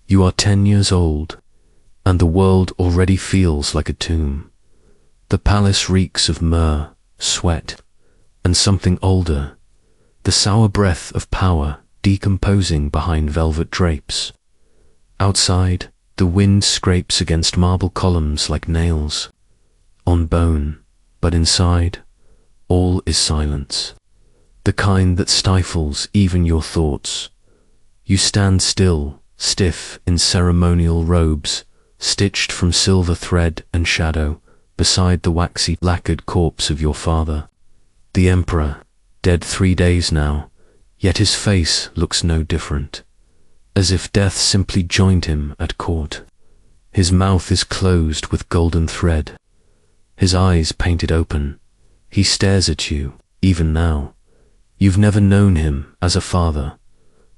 You are 10 years old, and the world already feels like a tomb. The palace reeks of myrrh, sweat, and something older, the sour breath of power decomposing behind velvet drapes. Outside, the wind scrapes against marble columns like nails on bone, but inside, all is silence, the kind that stifles even your thoughts. You stand still, stiff in ceremonial robes, stitched from silver thread and shadow, beside the waxy, lacquered corpse of your father. The emperor, dead 3 days now, yet his face looks no different, as if death simply joined him at court. His mouth is closed with golden thread, his eyes painted open. He stares at you, even now. You've never known him as a father,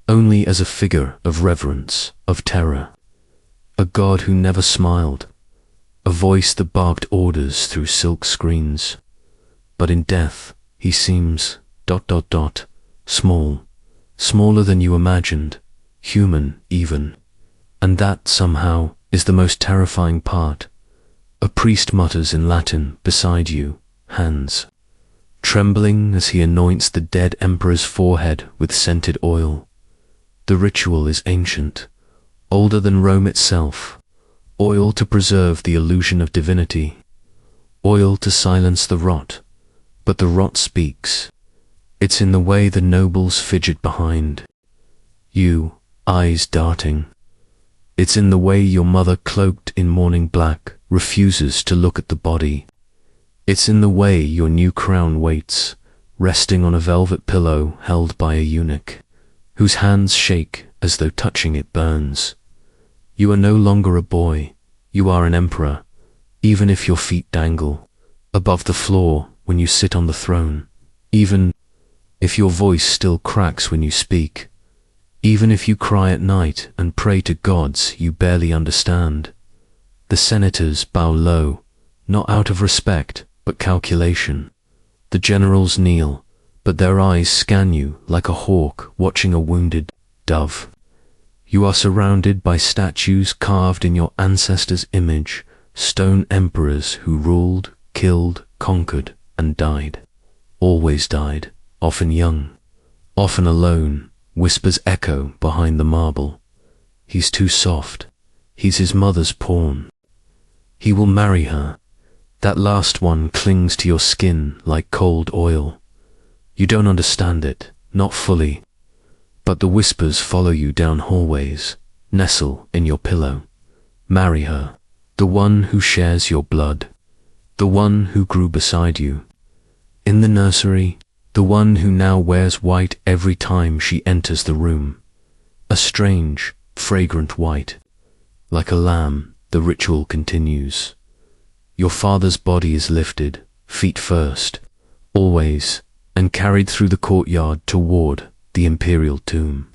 only as a figure of reverence, of terror. A god who never smiled, a voice that barked orders through silk screens. But in death, he seems ... small, smaller than you imagined, human even. And that, somehow, is the most terrifying part. A priest mutters in Latin beside you, hands trembling as he anoints the dead emperor's forehead with scented oil. The ritual is ancient, older than Rome itself. Oil to preserve the illusion of divinity, oil to silence the rot. But the rot speaks. It's in the way the nobles fidget behind you, eyes darting. It's in the way your mother, cloaked in mourning black, refuses to look at the body. It's in the way your new crown waits, resting on a velvet pillow held by a eunuch, whose hands shake as though touching it burns. You are no longer a boy, you are an emperor, even if your feet dangle above the floor when you sit on the throne, even if your voice still cracks when you speak, even if you cry at night and pray to gods you barely understand. The senators bow low, not out of respect, but calculation. The generals kneel, but their eyes scan you like a hawk watching a wounded dove. You are surrounded by statues carved in your ancestors' image, stone emperors who ruled, killed, conquered, and died. Always died, often young, often alone. Whispers echo behind the marble. He's too soft. He's his mother's pawn. He will marry her. That last one clings to your skin like cold oil. You don't understand it, not fully. But the whispers follow you down hallways, nestle in your pillow. Marry her, the one who shares your blood, the one who grew beside you in the nursery, the one who now wears white every time she enters the room. A strange, fragrant white. Like a lamb, the ritual continues. Your father's body is lifted, feet first, always, and carried through the courtyard toward the imperial tomb.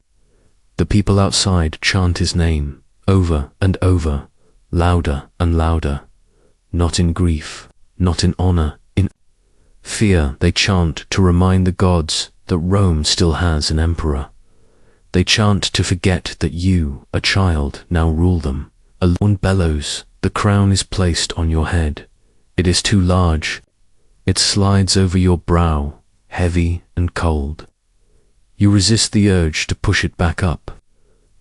The people outside chant his name, over and over, louder and louder. Not in grief, not in honor, in fear. They chant to remind the gods that Rome still has an emperor. They chant to forget that you, a child, now rule them. A lawn bellows. The crown is placed on your head. It is too large. It slides over your brow, heavy and cold. You resist the urge to push it back up.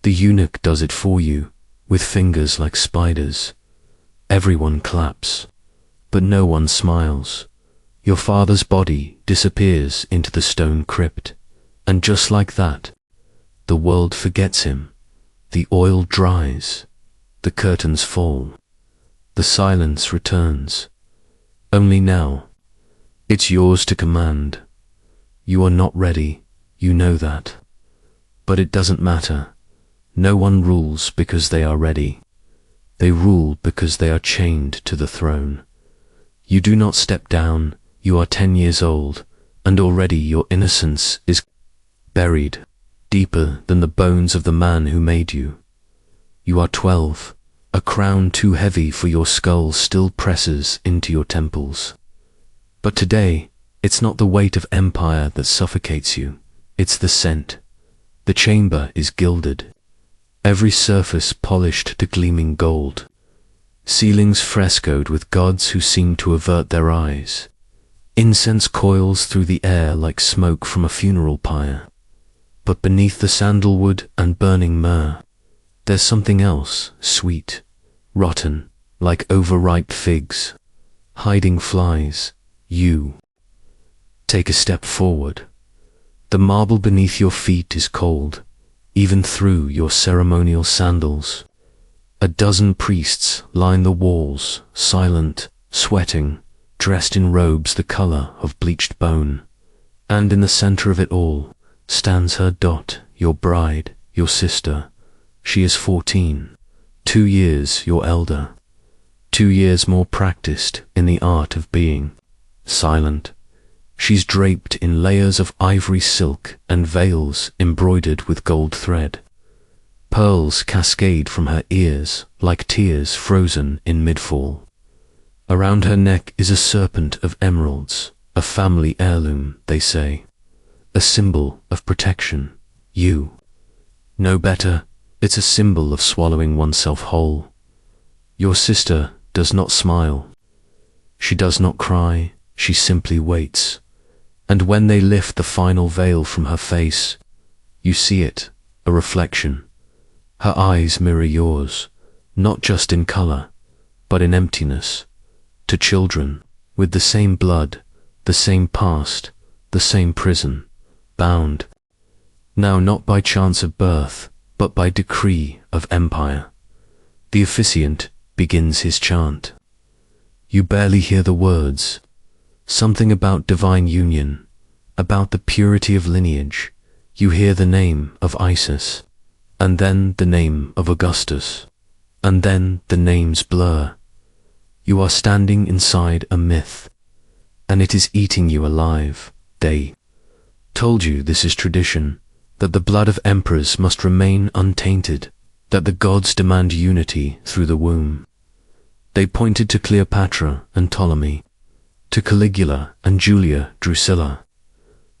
The eunuch does it for you, with fingers like spiders. Everyone claps, but no one smiles. Your father's body disappears into the stone crypt, and just like that, the world forgets him. The oil dries, the curtains fall, the silence returns. Only now, it's yours to command. You are not ready, you know that. But it doesn't matter. No one rules because they are ready. They rule because they are chained to the throne. You do not step down. You are 10 years old, and already your innocence is buried deeper than the bones of the man who made you. You are 12. A crown too heavy for your skull still presses into your temples. But today, it's not the weight of empire that suffocates you. It's the scent. The chamber is gilded. every surface polished to gleaming gold, ceilings frescoed with gods who seem to avert their eyes. Incense coils through the air like smoke from a funeral pyre. But beneath the sandalwood and burning myrrh, there's something else, sweet, rotten, like overripe figs, hiding flies. You take a step forward. The marble beneath your feet is cold, even through your ceremonial sandals. A dozen priests line the walls, silent, sweating, dressed in robes the color of bleached bone. And in the center of it all stands her Dot, your bride, your sister. She is 14, 2 years your elder, 2 years more practiced in the art of being silent. She's draped in layers of ivory silk and veils embroidered with gold thread. Pearls cascade from her ears like tears frozen in midfall. Around her neck is a serpent of emeralds, a family heirloom, they say, a symbol of protection. You know better. It's a symbol of swallowing oneself whole. Your sister does not smile. She does not cry. She simply waits. And when they lift the final veil from her face, you see it, a reflection. Her eyes mirror yours, not just in color, but in emptiness. To children, with the same blood, the same past, the same prison, bound. Now not by chance of birth, but by decree of empire. The officiant begins his chant. You barely hear the words. Something about divine union, about the purity of lineage. You hear the name of Isis, and then the name of Augustus, and then the names blur. You are standing inside a myth, and it is eating you alive. They told you this is tradition, that the blood of emperors must remain untainted, that the gods demand unity through the womb. They pointed to Cleopatra and Ptolemy, to Caligula and Julia Drusilla,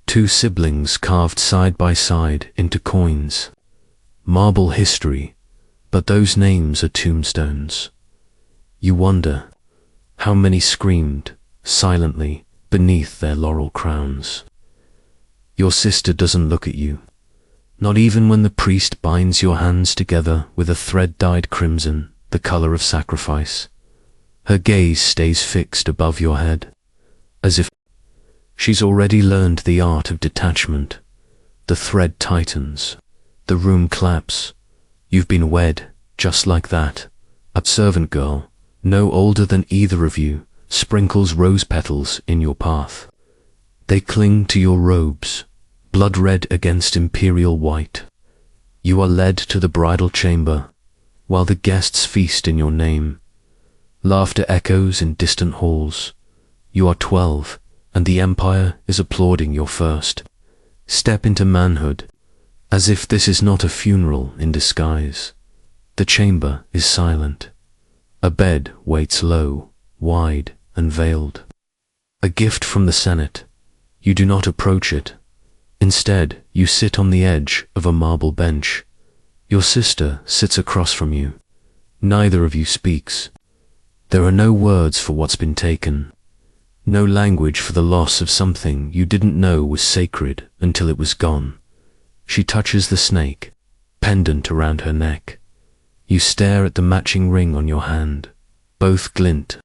2 siblings carved side by side into coins. Marble history, but those names are tombstones. You wonder how many screamed silently beneath their laurel crowns. Your sister doesn't look at you, not even when the priest binds your hands together with a thread dyed crimson, the color of sacrifice. Her gaze stays fixed above your head, as if she's already learned the art of detachment. The thread tightens, the room claps. You've been wed, just like that. A servant girl, no older than either of you, sprinkles rose petals in your path. They cling to your robes, blood red against imperial white. You are led to the bridal chamber, while the guests feast in your name. Laughter echoes in distant halls. You are 12, and the empire is applauding your first step into manhood, as if this is not a funeral in disguise. The chamber is silent. A bed waits low, wide, and veiled. A gift from the Senate. You do not approach it. Instead, you sit on the edge of a marble bench. Your sister sits across from you. Neither of you speaks. There are no words for what's been taken. No language for the loss of something you didn't know was sacred until it was gone. She touches the snake, pendant around her neck. You stare at the matching ring on your hand. Both glint,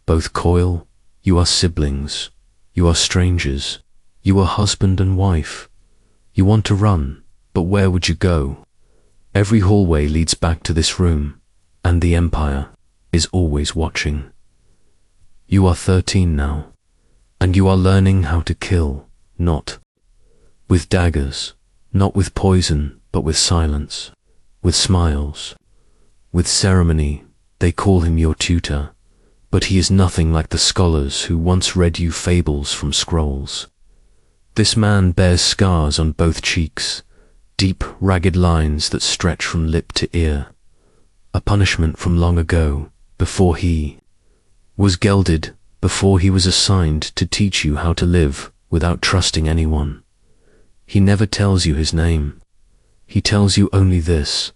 both coil. You are siblings. You are strangers. You are husband and wife. You want to run, but where would you go? Every hallway leads back to this room, and the empire is always watching. You are 13 now, and you are learning how to kill, not with daggers, not with poison, but with silence, with smiles, with ceremony. They call him your tutor, but he is nothing like the scholars who once read you fables from scrolls. This man bears scars on both cheeks, deep, ragged lines that stretch from lip to ear, a punishment from long ago, before he was gelded, before he was assigned to teach you how to live without trusting anyone. He never tells you his name. He tells you only this: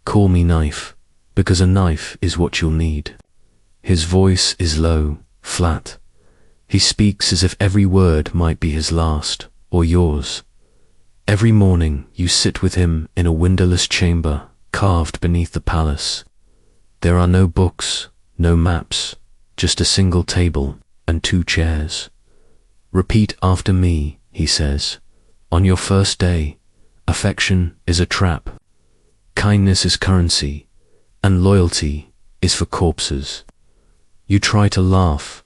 Call me Knife, because a knife is what you'll need. His voice is low, flat. He speaks as if every word might be his last, or yours. Every morning you sit with him in a windowless chamber carved beneath the palace. There are no books, no maps, just a single table and 2 chairs. Repeat after me, he says. On your first day, affection is a trap. Kindness is currency, and loyalty is for corpses. You try to laugh.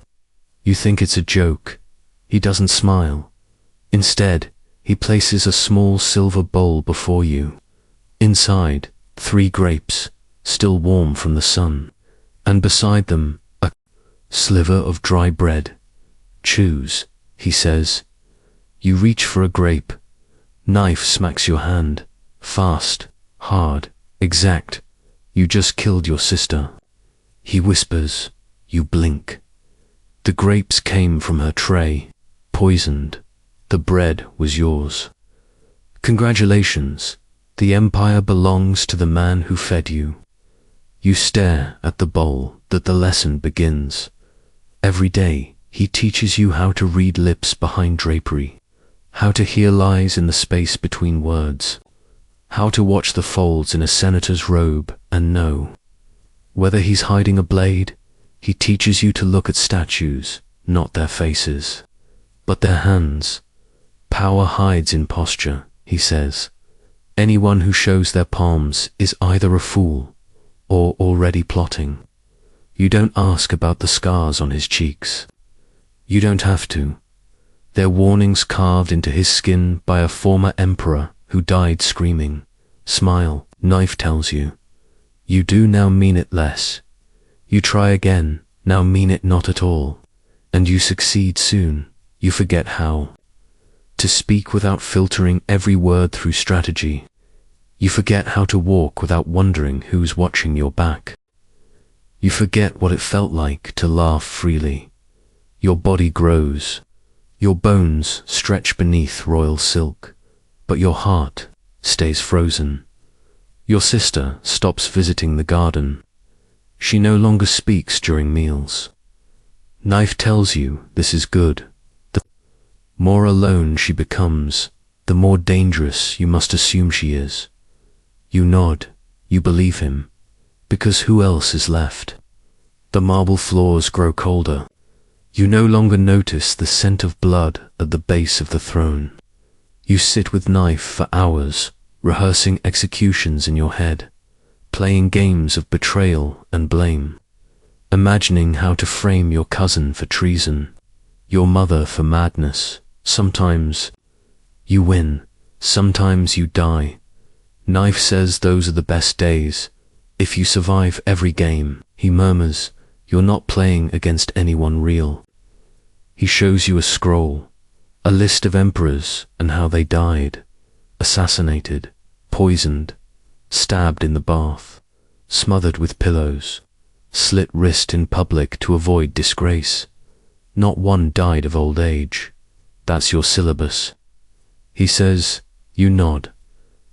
You think it's a joke. He doesn't smile. Instead, he places a small silver bowl before you. Inside, 3 grapes, still warm from the sun, and beside them, a sliver of dry bread. Choose, he says. You reach for a grape. Knife smacks your hand. Fast, hard, exact. You just killed your sister. He whispers. You blink. The grapes came from her tray, poisoned. The bread was yours. Congratulations. The empire belongs to the man who fed you. You stare at the bowl that the lesson begins. Every day, he teaches you how to read lips behind drapery, how to hear lies in the space between words, how to watch the folds in a senator's robe and know. Whether he's hiding a blade, he teaches you to look at statues, not their faces, but their hands. Power hides in posture, he says. Anyone who shows their palms is either a fool or already plotting. You don't ask about the scars on his cheeks. You don't have to. They're warnings carved into his skin by a former emperor who died screaming. Smile, Knife tells you. You do now mean it less. You try again, now mean it not at all. And you succeed soon. You forget how to speak without filtering every word through strategy. You forget how to walk without wondering who's watching your back. You forget what it felt like to laugh freely. Your body grows. Your bones stretch beneath royal silk, but your heart stays frozen. Your sister stops visiting the garden. She no longer speaks during meals. Knife tells you this is good. The more alone she becomes, the more dangerous you must assume she is. You nod, you believe him, because who else is left? The marble floors grow colder. You no longer notice the scent of blood at the base of the throne. You sit with Knife for hours, rehearsing executions in your head, playing games of betrayal and blame, imagining how to frame your cousin for treason, your mother for madness. Sometimes you win, sometimes you die. Knife says those are the best days. If you survive every game, he murmurs, you're not playing against anyone real. He shows you a scroll, a list of emperors and how they died, assassinated, poisoned, stabbed in the bath, smothered with pillows, slit wrist in public to avoid disgrace. Not one died of old age. That's your syllabus. He says, you nod.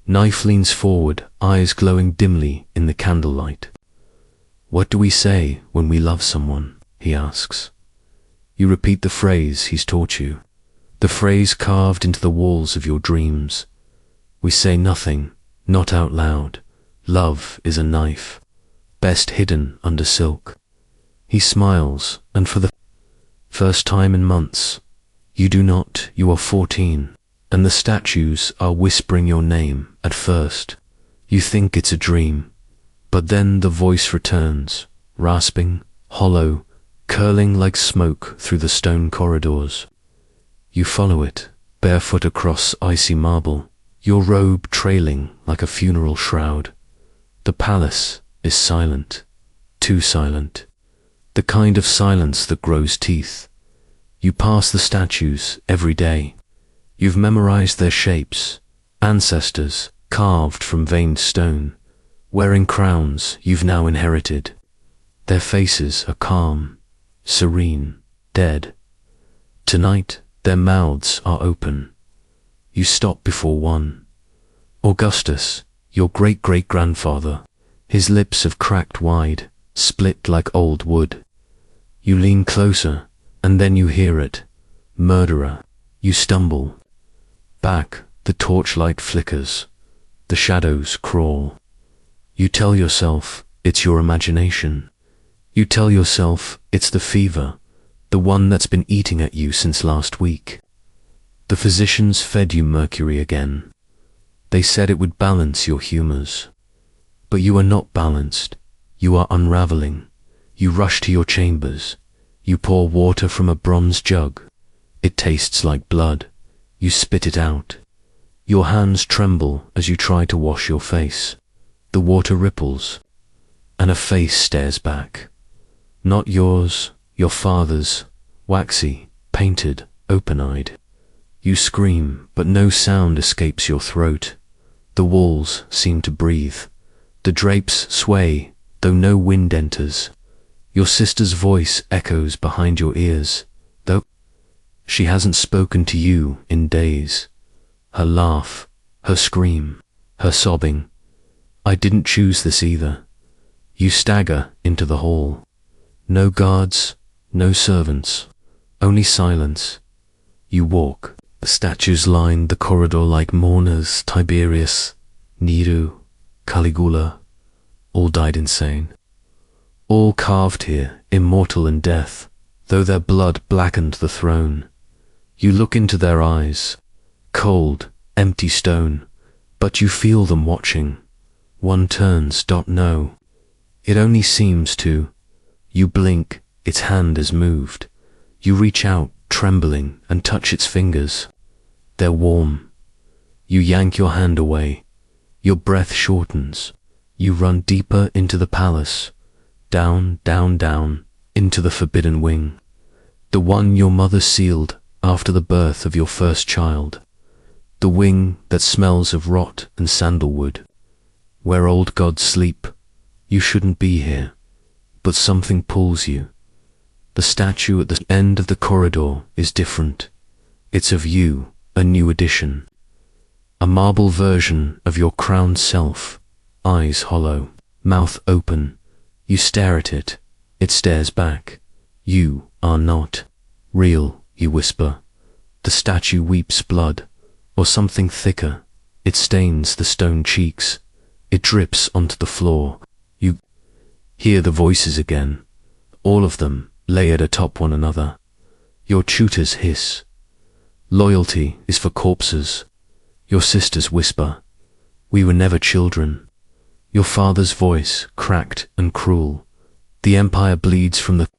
Knife leans forward, eyes glowing dimly in the candlelight. What do we say when we love someone? He asks. You repeat the phrase he's taught you, the phrase carved into the walls of your dreams. We say nothing, not out loud. Love is a knife, best hidden under silk. He smiles, and for the first time in months, you do not, you are 14, and the statues are whispering your name. At first, you think it's a dream, but then the voice returns, rasping, hollow, curling like smoke through the stone corridors. You follow it, barefoot across icy marble, your robe trailing like a funeral shroud. The palace is silent, too silent, the kind of silence that grows teeth. You pass the statues every day. You've memorized their shapes, ancestors carved from veined stone, wearing crowns you've now inherited. Their faces are calm, serene, dead. Tonight, their mouths are open. You stop before one. Augustus, your great-great-grandfather, His lips have cracked wide, split like old wood. You lean closer, and then you hear it. Murderer. You stumble. Back, the torchlight flickers. The shadows crawl. You tell yourself it's your imagination. You tell yourself it's the fever, the one that's been eating at you since last week. The physicians fed you mercury again. They said it would balance your humors. But you are not balanced. You are unraveling. You rush to your chambers. You pour water from a bronze jug. It tastes like blood. You spit it out. Your hands tremble as you try to wash your face. The water ripples, and a face stares back. Not yours, your father's, waxy, painted, open-eyed. You scream, but no sound escapes your throat. The walls seem to breathe. The drapes sway, though no wind enters. Your sister's voice echoes behind your ears, though she hasn't spoken to you in days. Her laugh, her scream, her sobbing. I didn't choose this either. You stagger into the hall. No guards, no servants, only silence. You walk. The statues line the corridor like mourners. Tiberius, Nero, Caligula, all died insane. All carved here, immortal in death, though their blood blackened the throne. You look into their eyes, cold, empty stone, but you feel them watching. One turns, no. It only seems to. You blink, its hand is moved. You reach out, trembling, and touch its fingers. They're warm. You yank your hand away. Your breath shortens. You run deeper into the palace. Down, down, down, into the forbidden wing. The one your mother sealed after the birth of your first child. The wing that smells of rot and sandalwood. Where old gods sleep. You shouldn't be here, but something pulls you. The statue at the end of the corridor is different. It's of you, a new edition. A marble version of your crowned self, eyes hollow, mouth open. You stare at it. It stares back. You are not real, you whisper. The statue weeps blood, or something thicker. It stains the stone cheeks. It drips onto the floor. You hear the voices again, all of them layered atop one another. Your tutors hiss. Loyalty is for corpses. Your sisters whisper, we were never children. Your father's voice, cracked and cruel. The empire bleeds from the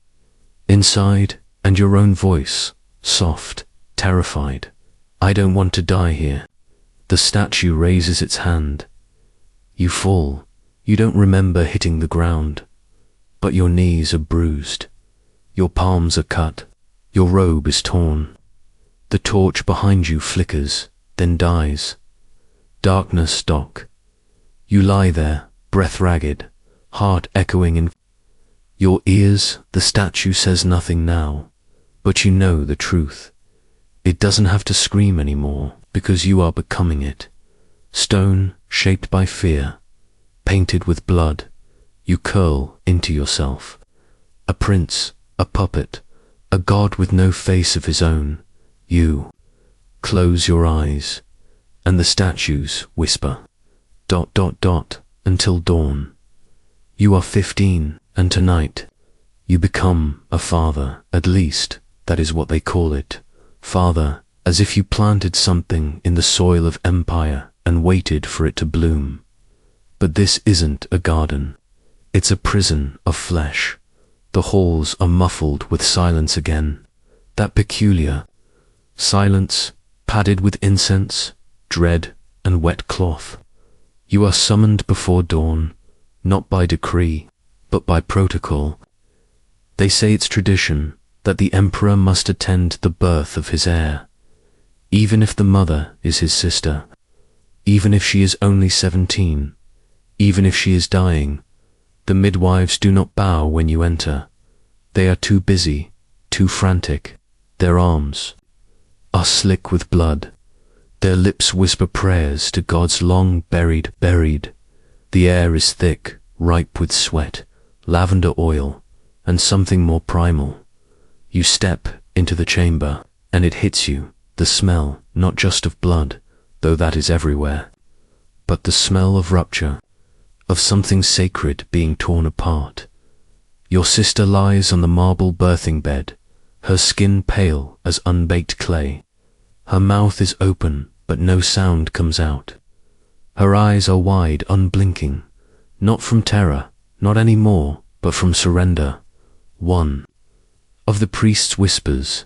inside, and your own voice, soft, terrified. I don't want to die here. The statue raises its hand. You fall. You don't remember hitting the ground, but your knees are bruised. Your palms are cut. Your robe is torn. The torch behind you flickers, then dies. Darkness, Doc. You lie there, breath ragged, heart echoing in your ears. The statue says nothing now, but you know the truth. It doesn't have to scream anymore, because you are becoming it. Stone, shaped by fear, painted with blood, you curl into yourself. A prince, a puppet, a god with no face of his own. You close your eyes, and the statues whisper, ... until dawn. You are 15, and tonight you become a father. At least, that is what they call it. Father, as if you planted something in the soil of empire and waited for it to bloom. But this isn't a garden. It's a prison of flesh. The halls are muffled with silence again. That peculiar silence, padded with incense, dread, and wet cloth. You are summoned before dawn, not by decree, but by protocol. They say it's tradition that the emperor must attend the birth of his heir, even if the mother is his sister, even if she is only 17, even if she is dying. The midwives do not bow when you enter. They are too busy, too frantic. Their arms are slick with blood. Their lips whisper prayers to gods long buried. The air is thick, ripe with sweat, lavender oil, and something more primal. You step into the chamber, and it hits you, the smell, not just of blood, though that is everywhere, but the smell of rupture, of something sacred being torn apart. Your sister lies on the marble birthing bed, her skin pale as unbaked clay. Her mouth is open, but no sound comes out. Her eyes are wide, unblinking, not from terror, not any more, but from surrender. One of the priest's whispers,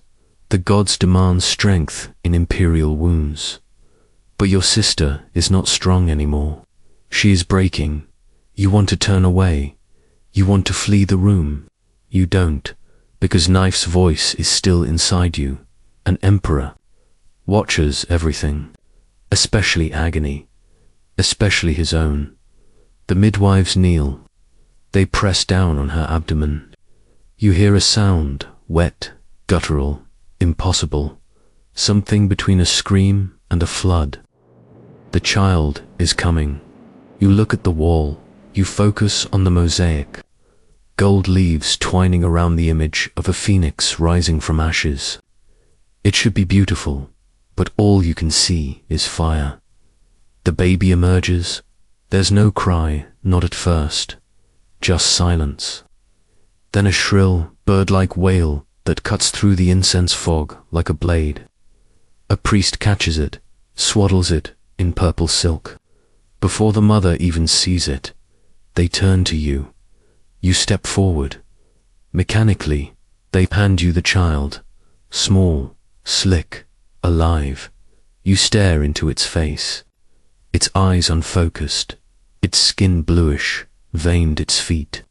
the gods demand strength in imperial wounds. But your sister is not strong anymore. She is breaking. You want to turn away. You want to flee the room. You don't, because Knife's voice is still inside you. An emperor watches everything, especially agony, especially his own. The midwives kneel. They press down on her abdomen. You hear a sound, wet, guttural, impossible, something between a scream and a flood. The child is coming. You look at the wall. You focus on the mosaic. Gold leaves twining around the image of a phoenix rising from ashes. It should be beautiful, but all you can see is fire. The baby emerges. There's no cry, not at first, just silence. Then a shrill, bird-like wail that cuts through the incense fog like a blade. A priest catches it, swaddles it in purple silk. Before the mother even sees it, they turn to you. You step forward. Mechanically, they hand you the child, small, slick, alive. You stare into its face, its eyes unfocused, its skin bluish, veined its feet.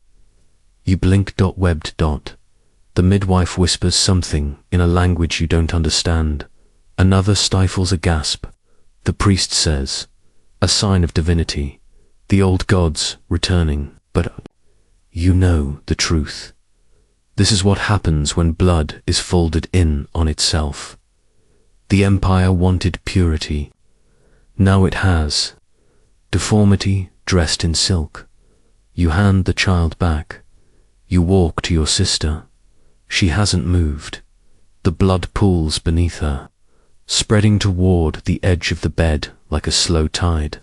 You blink. Webbed. The midwife whispers something in a language you don't understand. Another stifles a gasp. The priest says, a sign of divinity, the old gods returning, but you know the truth. This is what happens when blood is folded in on itself. The empire wanted purity. Now it has. Deformity dressed in silk. You hand the child back. You walk to your sister. She hasn't moved. The blood pools beneath her, spreading toward the edge of the bed like a slow tide.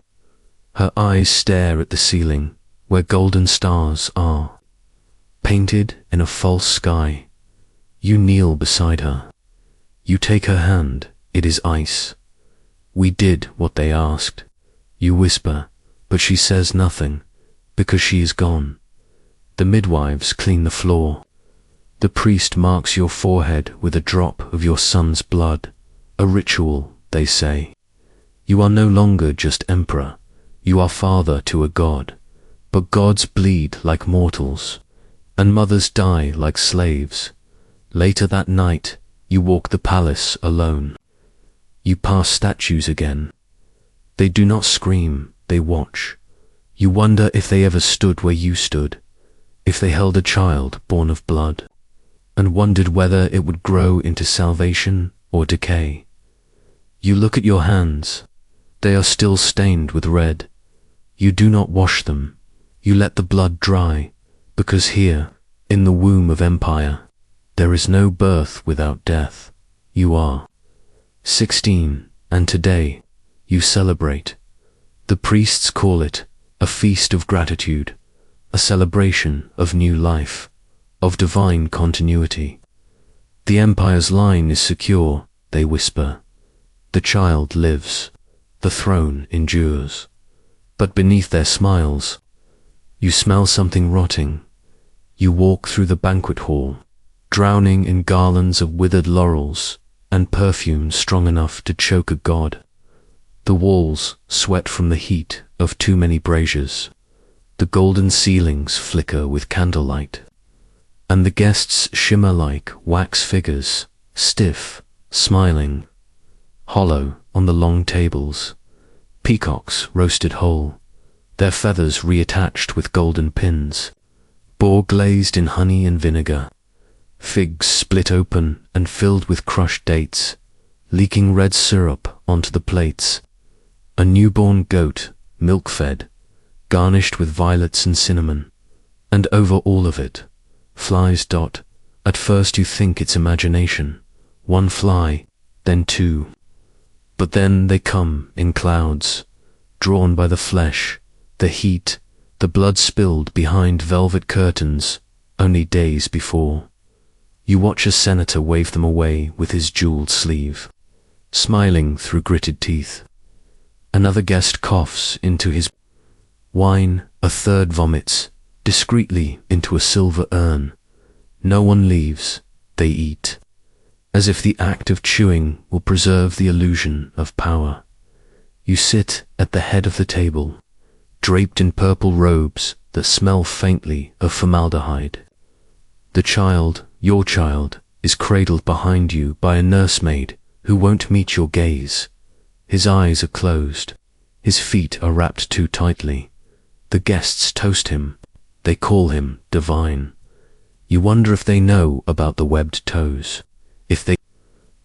Her eyes stare at the ceiling, where golden stars are, painted in a false sky. You kneel beside her. You take her hand. It is ice. We did what they asked. You whisper, but she says nothing, because she is gone. The midwives clean the floor. The priest marks your forehead with a drop of your son's blood. A ritual, they say. You are no longer just emperor. You are father to a god. But gods bleed like mortals, and mothers die like slaves. Later that night, you walk the palace alone. You pass statues again. They do not scream, they watch. You wonder if they ever stood where you stood, if they held a child born of blood, and wondered whether it would grow into salvation or decay. You look at your hands. They are still stained with red. You do not wash them. You let the blood dry, because here, in the womb of empire, there is no birth without death. You are 16, and today you celebrate. The priests call it a feast of gratitude, a celebration of new life, of divine continuity. The empire's line is secure, they whisper. The child lives. The throne endures. But beneath their smiles, you smell something rotting. You walk through the banquet hall, drowning in garlands of withered laurels and perfume strong enough to choke a god. The walls sweat from the heat of too many braziers. The golden ceilings flicker with candlelight, and the guests shimmer like wax figures, stiff, smiling, hollow on the long tables. Peacocks roasted whole, their feathers reattached with golden pins. Boar glazed in honey and vinegar. Figs split open and filled with crushed dates, leaking red syrup onto the plates. A newborn goat, milk-fed, garnished with violets and cinnamon, and over all of it, flies dot. At first you think it's imagination, one fly, then two. But then they come in clouds, drawn by the flesh, the heat, the blood spilled behind velvet curtains only days before. You watch a senator wave them away with his jeweled sleeve, smiling through gritted teeth. Another guest coughs into his wine, a third vomits discreetly into a silver urn. No one leaves, they eat, as if the act of chewing will preserve the illusion of power. You sit at the head of the table, draped in purple robes that smell faintly of formaldehyde. The child, your child, is cradled behind you by a nursemaid who won't meet your gaze. His eyes are closed, his feet are wrapped too tightly. The guests toast him, they call him divine. You wonder if they know about the webbed toes, if they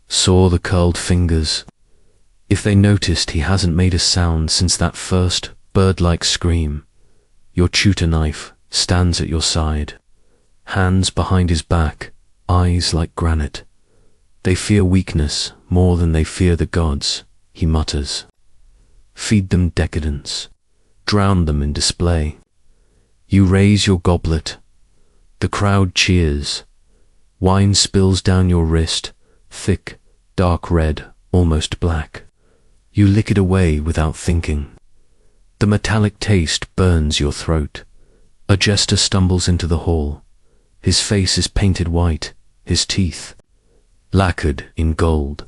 saw the curled fingers, if they noticed he hasn't made a sound since that first bird-like scream. Your tutor knife stands at your side, hands behind his back, eyes like granite. They fear weakness more than they fear the gods, he mutters. Feed them decadence, drown them in display. You raise your goblet. The crowd cheers. Wine spills down your wrist, thick, dark red, almost black. You lick it away without thinking. The metallic taste burns your throat. A jester stumbles into the hall. His face is painted white, his teeth lacquered in gold.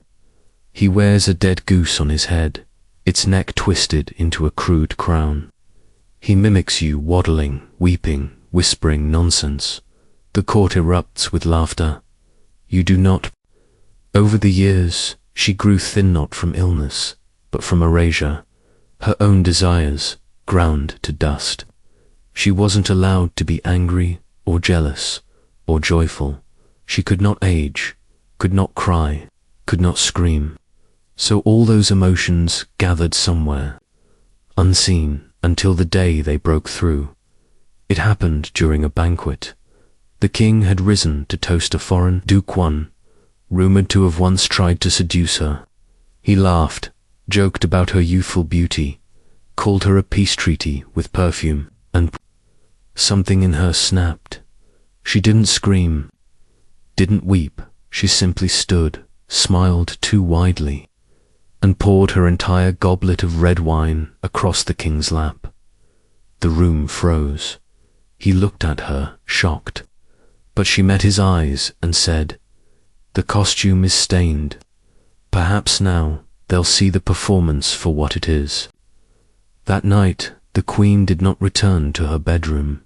He wears a dead goose on his head, its neck twisted into a crude crown. He mimics you waddling, weeping, whispering nonsense. The court erupts with laughter. You do not. Over the years, she grew thin not from illness, but from erasure, her own desires ground to dust. She wasn't allowed to be angry or jealous or joyful. She could not age, could not cry, could not scream. So all those emotions gathered somewhere, unseen, until the day they broke through. It happened during a banquet. The king had risen to toast a foreign duke, one, rumored to have once tried to seduce her. He laughed, joked about her youthful beauty, called her a peace treaty with perfume, and something in her snapped. She didn't scream, didn't weep. She simply stood, smiled too widely, and poured her entire goblet of red wine across the king's lap. The room froze. He looked at her, shocked, but she met his eyes and said, "The costume is stained. Perhaps now they'll see the performance for what it is." That night, the queen did not return to her bedroom,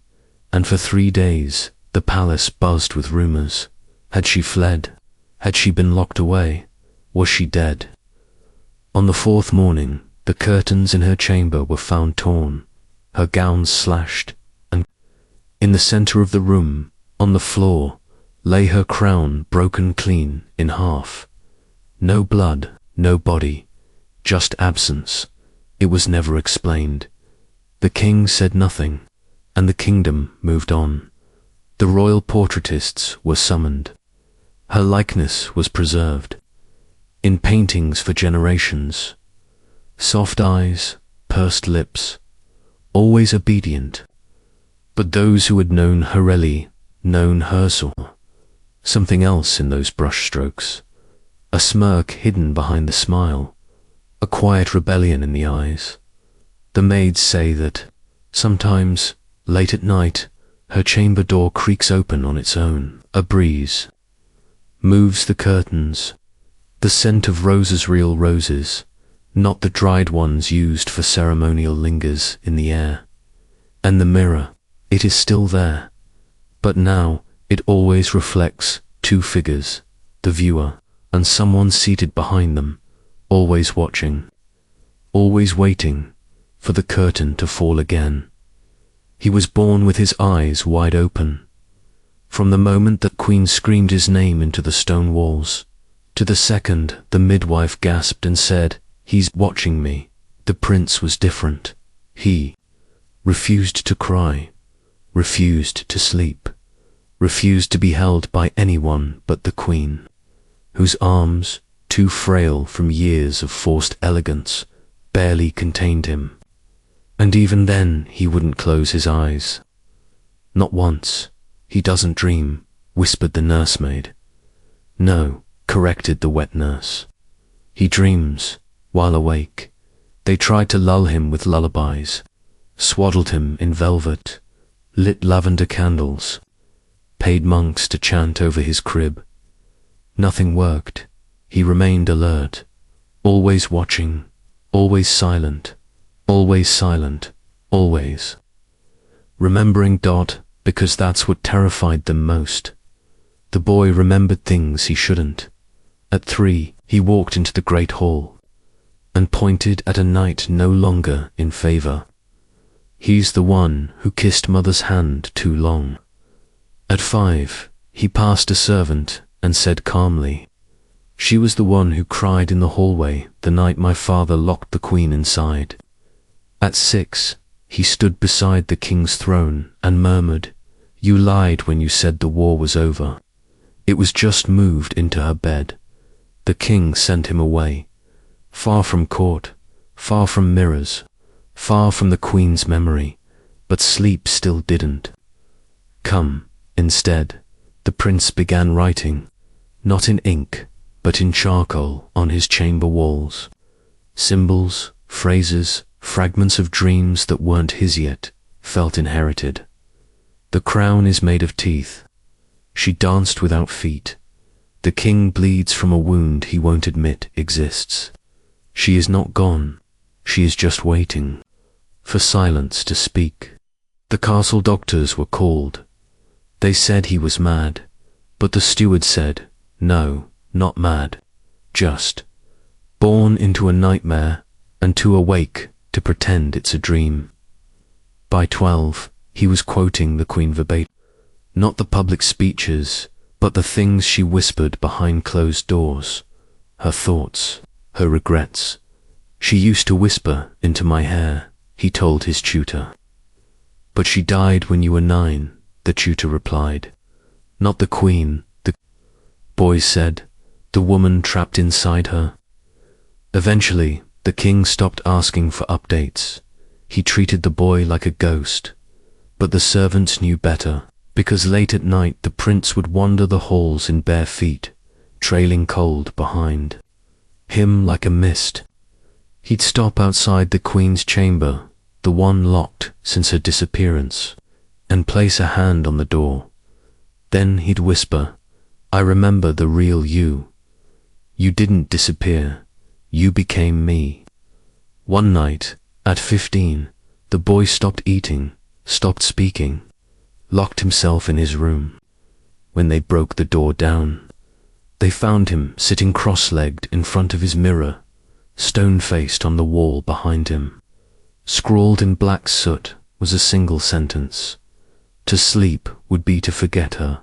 and for 3 days the palace buzzed with rumors. Had she fled? Had she been locked away? Was she dead? On the 4th morning, the curtains in her chamber were found torn, her gowns slashed, and in the center of the room, on the floor, lay her crown broken clean in half. No blood, no body, just absence. It was never explained. The king said nothing, and the kingdom moved on. The royal portraitists were summoned. Her likeness was preserved, in paintings for generations. Soft eyes, pursed lips, always obedient. But those who had known Horelli, known her, saw something else in those brushstrokes, a smirk hidden behind the smile, a quiet rebellion in the eyes. The maids say that, sometimes, late at night, her chamber door creaks open on its own. A breeze moves the curtains. The scent of roses, real roses, not the dried ones used for ceremonial, lingers in the air. And the mirror, it is still there, but now it always reflects 2 figures, the viewer and someone seated behind them, always watching, always waiting for the curtain to fall again. He was born with his eyes wide open. From the moment that Queen screamed his name into the stone walls, to the second the midwife gasped and said, "He's watching me." The prince was different. He refused to cry, refused to sleep, refused to be held by anyone but the queen, whose arms, too frail from years of forced elegance, barely contained him. And even then he wouldn't close his eyes. Not once. He doesn't dream, whispered the nursemaid. No, corrected the wet nurse. He dreams, while awake. They tried to lull him with lullabies, swaddled him in velvet, lit lavender candles, paid monks to chant over his crib. Nothing worked. He remained alert, always watching, always silent, always silent, always. Remembering Dot, because that's what terrified them most. The boy remembered things he shouldn't. At 3, he walked into the great hall and pointed at a knight no longer in favor. He's the one who kissed mother's hand too long. At 5, he passed a servant and said calmly, she was the one who cried in the hallway the night my father locked the queen inside. At 6, he stood beside the king's throne and murmured, you lied when you said the war was over. It was just moved into her bed. The king sent him away, far from court, far from mirrors, far from the queen's memory, but sleep still didn't come. Instead, the prince began writing, not in ink, but in charcoal on his chamber walls. Symbols, phrases, fragments of dreams that weren't his yet, felt inherited. The crown is made of teeth. She danced without feet. The king bleeds from a wound he won't admit exists. She is not gone. She is just waiting for silence to speak. The castle doctors were called. They said he was mad, but the steward said, no, not mad, just born into a nightmare and too awake to pretend it's a dream. By 12, he was quoting the queen verbatim, not the public speeches, but the things she whispered behind closed doors, her thoughts, her regrets. She used to whisper into my hair, he told his tutor. But she died when you were 9, the tutor replied. Not the queen, the boy said, the woman trapped inside her. Eventually, the king stopped asking for updates. He treated the boy like a ghost. But the servants knew better, because late at night the prince would wander the halls in bare feet, trailing cold behind him like a mist. He'd stop outside the queen's chamber, the one locked since her disappearance, and place a hand on the door. Then he'd whisper, I remember the real you. You didn't disappear. You became me. One night, at 15, the boy stopped eating, stopped speaking, locked himself in his room. When they broke the door down, they found him sitting cross-legged in front of his mirror, stone-faced on the wall behind him. Scrawled in black soot was a single sentence. To sleep would be to forget her,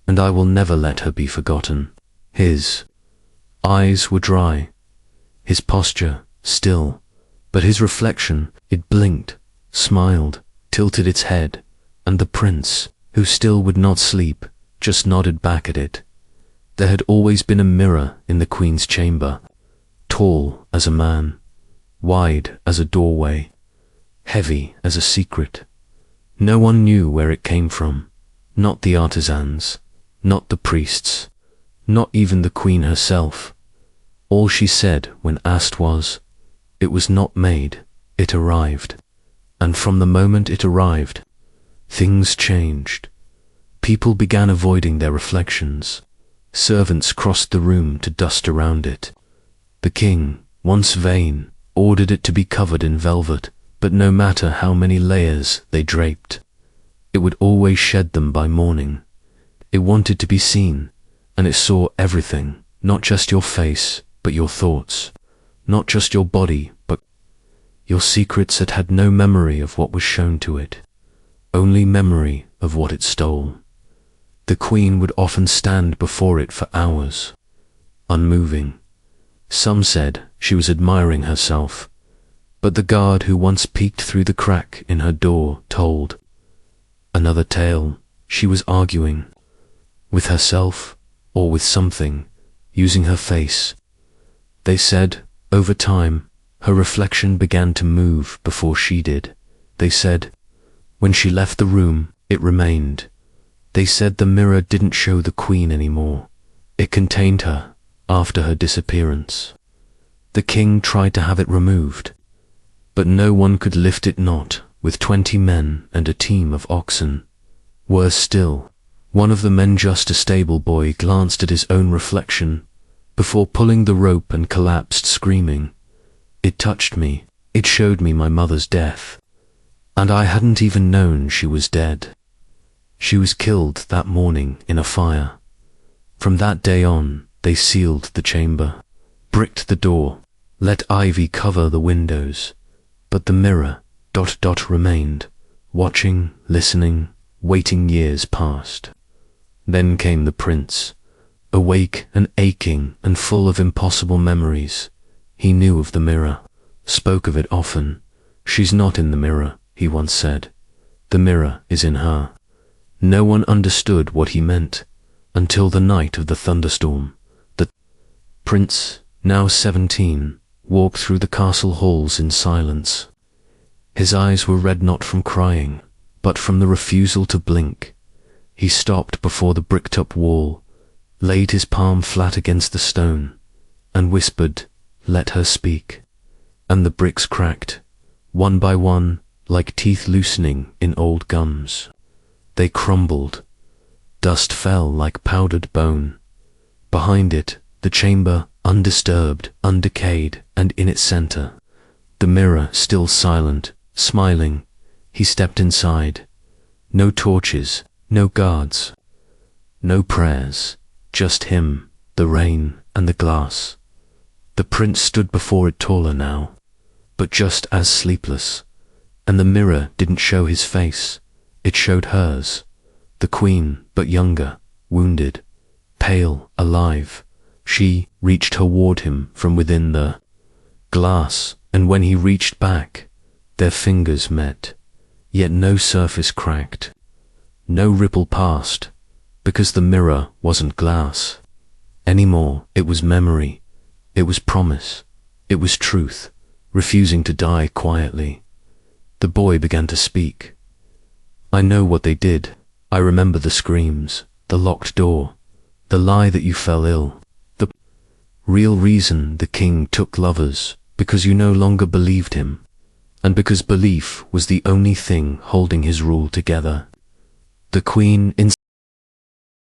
and I will never let her be forgotten. His eyes were dry, his posture still, but his reflection, it blinked, smiled, tilted its head, and the prince, who still would not sleep, just nodded back at it. There had always been a mirror in the queen's chamber, tall as a man, wide as a doorway, heavy as a secret. No one knew where it came from, not the artisans, not the priests, not even the queen herself. All she said when asked was, it was not made, it arrived. And from the moment it arrived, things changed. People began avoiding their reflections. Servants crossed the room to dust around it. The king, once vain, ordered it to be covered in velvet, but no matter how many layers they draped, it would always shed them by morning. It wanted to be seen, and it saw everything, not just your face, but your thoughts, not just your body, but your secrets that had no memory of what was shown to it, only memory of what it stole. The queen would often stand before it for hours, unmoving. Some said she was admiring herself. But the guard who once peeked through the crack in her door told another tale. She was arguing with herself or with something, using her face. They said, over time, her reflection began to move before she did. They said, when she left the room, it remained. They said the mirror didn't show the queen anymore. It contained her after her disappearance. The king tried to have it removed, but no one could lift it, not with 20 men and a team of oxen. Worse still, one of the men, just a stable boy, glanced at his own reflection before pulling the rope and collapsed screaming. It touched me. It showed me my mother's death. And I hadn't even known she was dead. She was killed that morning in a fire. From that day on, they sealed the chamber, bricked the door, let ivy cover the windows. But the mirror, remained, watching, listening, waiting. Years passed. Then came the prince, awake and aching and full of impossible memories. He knew of the mirror, spoke of it often. She's not in the mirror, he once said. The mirror is in her. No one understood what he meant until the night of the thunderstorm. The prince, now 17, walked through the castle halls in silence. His eyes were red not from crying, but from the refusal to blink. He stopped before the bricked-up wall, laid his palm flat against the stone, and whispered, "Let her speak." And the bricks cracked, one by one, like teeth loosening in old gums. They crumbled. Dust fell like powdered bone. Behind it, the chamber, undisturbed, undecayed, and in its center, the mirror still silent, smiling. He stepped inside. No torches, no guards, no prayers, just him, the rain, and the glass. The prince stood before it, taller now, but just as sleepless. And the mirror didn't show his face, it showed hers. The queen, but younger, wounded, pale, alive. She reached toward him from within the glass, and when he reached back, their fingers met, yet no surface cracked, no ripple passed, because the mirror wasn't glass anymore. It was memory, it was promise, it was truth, refusing to die quietly. The boy began to speak. "I know what they did. I remember the screams, the locked door, the lie that you fell ill. The real reason the king took lovers, because you no longer believed him, and because belief was the only thing holding his rule together." The queen